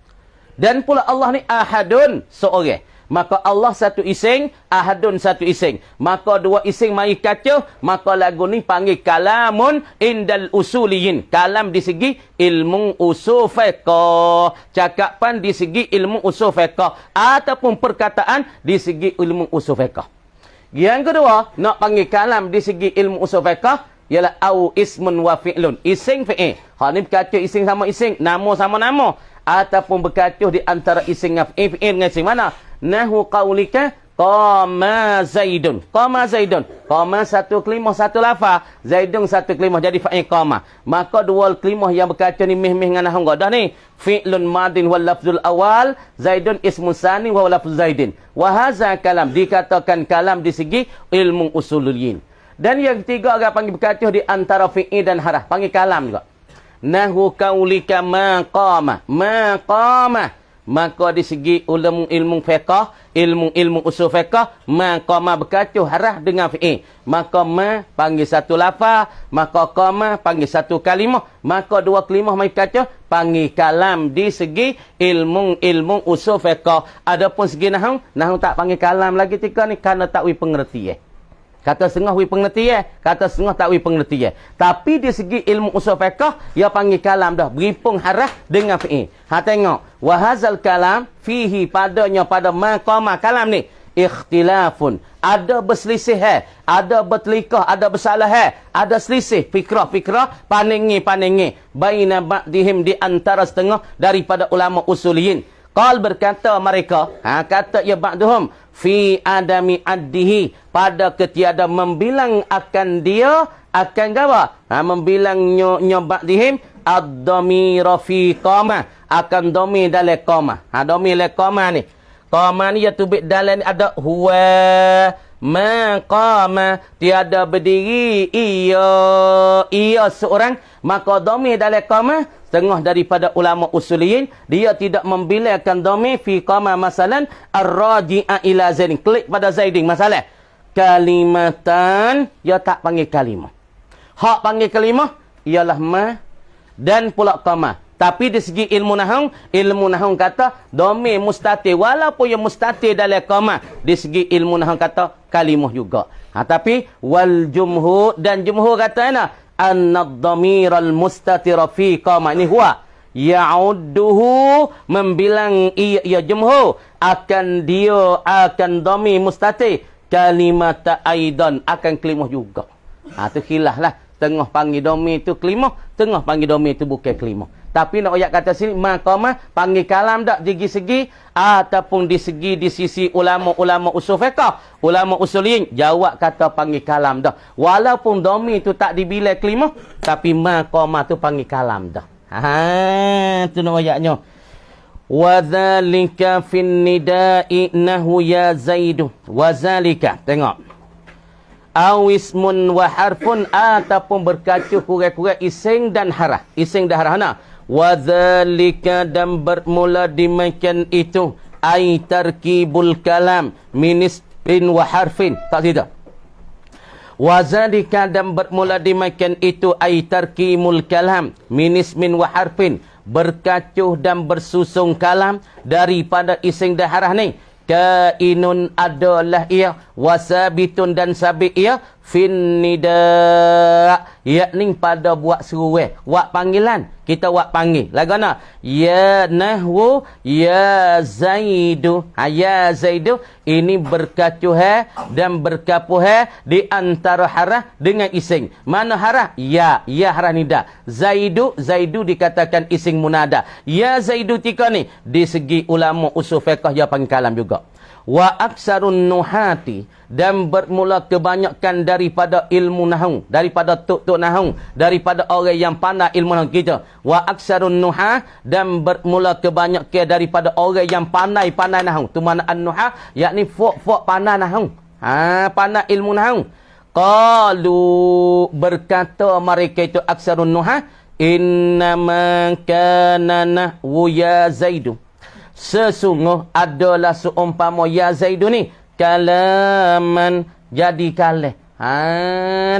Dan pula Allah ni ahadun, seorang. Maka Allah satu ising, ahadun satu ising. Maka 2 ising mari kacau, maka lagu ni panggil kalamun indal usuliyin. Kalam di segi ilmu usul fiqh. Cakapan di segi ilmu usul fiqh. Ataupun perkataan di segi ilmu usul fiqh. Yang kedua, nak panggil kalam di segi ilmu usul fiqh, ialah au ismun wa fi'lun. Ising fi'il. Hak ni berkacau ising sama ising, nama sama nama. Ataupun berkacau di antara ising fi'il dengan ising mana? Nahwu qaulika, Qama Zaidun. Qama Zaidun. Qama satu kelimah satu lafaz, Zaidun satu kelimah jadi fa'il qama. Maka dua kelimah yang berkaitan ni mih dengan nahwu dah ni. Fi'lun madin wal lafzul awal, Zaidun ismun sani wa lafz Zaidin. Wa hadza kalam, dikatakan kalam di segi ilmu usululiyin. Dan yang ketiga orang panggil berkaitan di antara fi'il dan harah, panggil kalam juga. Nahwu qaulika maqama. Maqama. Maka di segi ilmu fiqh, ilmu usul fiqh, maqama berkacu harah dengan fi'il. Maka ma panggil satu lafaz, maka qama panggil satu kalimah, maka dua kalimah mai kacu panggil kalam di segi ilmu usul fiqh. Adapun segi nahwu tak panggil kalam lagi tika ni kerana tak wi pengertian. Kata setengah wi pengertian, kata setengah tak wi pengertian. Tapi di segi ilmu usul fiqh, ia panggil kalam dah. Beripung harah dengan fi'il. Tengok. Wa hazal kalam fihi padanya pada maqama kalam ni. Ikhtilafun. Ada berselisih, ada bertelikah, ada bersalah, ada selisih. Fikrah, paningi. Baina ba'dihim di antara setengah daripada ulama usuliyin. Qal berkata mereka, kata ya ba'duhum, fi adami addihi, pada ketiada membilang akan dia, akan gawa, membilang ba'dihim, ad-damira fi qama, akan domi dalam qama. Domi dalam qama ni. Qama ni ya tubik dalam ada huwa maqama, tiada berdiri ia seorang, maka domi dalam qama. Setengah daripada ulama usuliyin, dia tidak membilangkan dhamir fi qama masalan ar-raji'a ila zaidin. Klik pada zaidin masalah. Kalimatan, dia tak panggil kalimah. Hak panggil kalimah ialah ma dan pula qama. Tapi di segi ilmu nahwu kata dhamir mustatir, walaupun yang mustatir dalam qama, di segi ilmu nahwu kata kalimah juga. Tapi wal jumhur, dan jumhur kata anna ad-dhamir al-mustatir fi qama, ini huwa ya'udduhu, membilang ia jumhur akan dia akan dhamir mustatir kalimat aidan, akan kalimah juga. Tu khilaf lah. Tengah panggil dhamir tu kalimah, tengah panggil dhamir tu bukan kalimah. Tapi nak ayat kata sini maqama panggil kalam dak di segi ataupun di sisi ulama usul fiqh, ulama usuliyin jawab kata panggil kalam dah. Walaupun dhamir tu tak dibilai kalimah, tapi maqama tu panggil kalam dah. Tu nak ayatnya. Wa dzalika fin nida'i nahu ya Zaidu. Wa zalika, tengok. Awismun wa harfun, ataupun berkacu kurang-kurang ising dan harah. Ising dan harah nak. Wa dzalika, dan bermula demikian itu ai tarkibul kalam min ismin wa harfin. Tak tidak. Wa dzalika, dan bermula demikian itu ai tarkibul kalam min ismin wa harfin, berkacuh dan bersusung kalam daripada ising dan harah ni. Kainun, adalah ia, wasabitun, dan sabit ia, fin nida, yakni pada buat seruai, buat panggilan, kita buat panggil lagana ya nahwu ya Zaidu. Ya Zaidu ini berkacuh dan berkapuh di antara harah dengan ising. Mana harah? Ya harah nida. Zaidu dikatakan ising munada. Ya Zaidu tika ni di segi ulama usul fiqh dia panggil kalam juga. Wa aksarun nuhati, dan bermula kebanyakan daripada ilmu nahwu, daripada tuk-tuk nahwu, daripada orang yang pandai ilmu nahwu kita. Wa aksarun nuha, dan bermula kebanyakan daripada orang yang pandai nahwu. Tu mana an-nuha, yakni fok pandai nahwu. Pandai ilmu nahwu. Qalu, berkata mereka itu aksarun nuha, innama kana nahwu ya Zaidu, sesungguh adalah seumpama ya Zaidu ni kalaman, jadi kalam.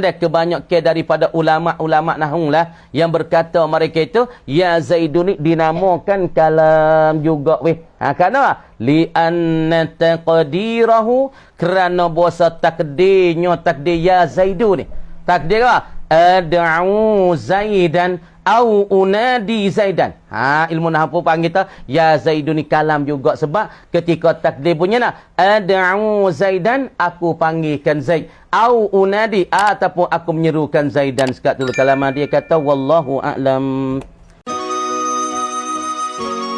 Dan kebanyakan daripada ulama nahwu lah yang berkata mereka itu ya Zaidu ni dinamakan kalam juga weh. Kerana li anna taqdirahu, kerana bahasa takdirnya takdir ya Zaidu ni. Takdir ad'u Zaidan au unadi Zaidan. Ilmu nahwu panggil kita ya Zaidun ni kalam juga, sebab ketika takdir punya nak ad'u Zaidan, aku panggilkan Zaid, au unadi, ataupun aku menyerukan Zaidan. Sekat dulu kalaman dia kata wallahu a'lam.